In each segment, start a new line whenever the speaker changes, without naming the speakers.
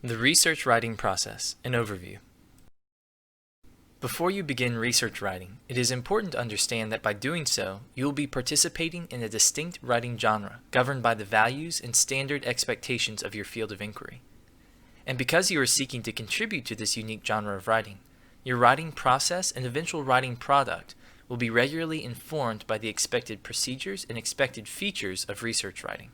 The research writing process, an overview. Before you begin research writing, it is important to understand that by doing so, you will be participating in a distinct writing genre governed by the values and standard expectations of your field of inquiry. And because you are seeking to contribute to this unique genre of writing, your writing process and eventual writing product will be regularly informed by the expected procedures and expected features of research writing.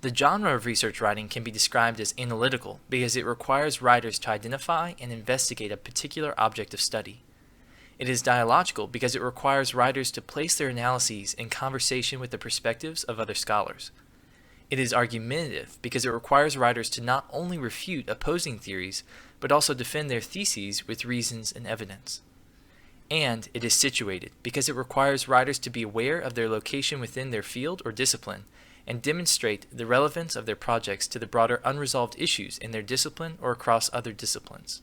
The genre of research writing can be described as analytical because it requires writers to identify and investigate a particular object of study. It is dialogical because it requires writers to place their analyses in conversation with the perspectives of other scholars. It is argumentative because it requires writers to not only refute opposing theories, but also defend their theses with reasons and evidence. And it is situated because it requires writers to be aware of their location within their field or discipline and demonstrate the relevance of their projects to the broader unresolved issues in their discipline or across other disciplines.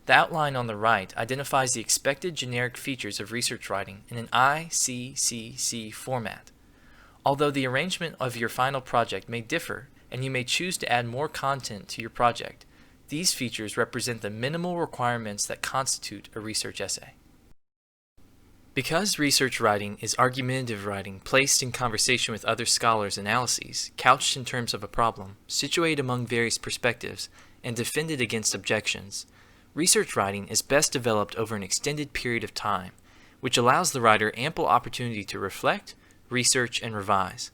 The outline on the right identifies the expected generic features of research writing in an ICCC format. Although the arrangement of your final project may differ and you may choose to add more content to your project, these features represent the minimal requirements that constitute a research essay. Because research writing is argumentative writing placed in conversation with other scholars' analyses, couched in terms of a problem, situated among various perspectives, and defended against objections, research writing is best developed over an extended period of time, which allows the writer ample opportunity to reflect, research, and revise.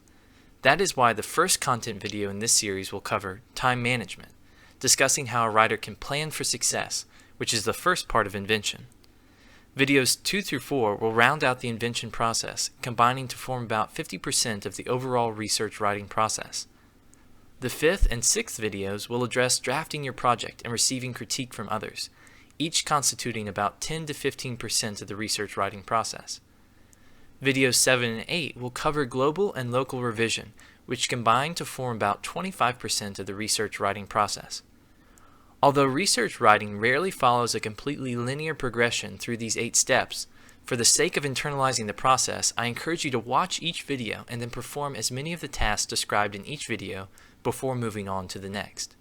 That is why the first content video in this series will cover time management, discussing how a writer can plan for success, which is the first part of invention. Videos 2 through 4 will round out the invention process, combining to form about 50% of the overall research writing process. The 5th and 6th videos will address drafting your project and receiving critique from others, each constituting about 10 to 15% of the research writing process. Videos 7 and 8 will cover global and local revision, which combine to form about 25% of the research writing process. Although research writing rarely follows a completely linear progression through these 8 steps, for the sake of internalizing the process, I encourage you to watch each video and then perform as many of the tasks described in each video before moving on to the next.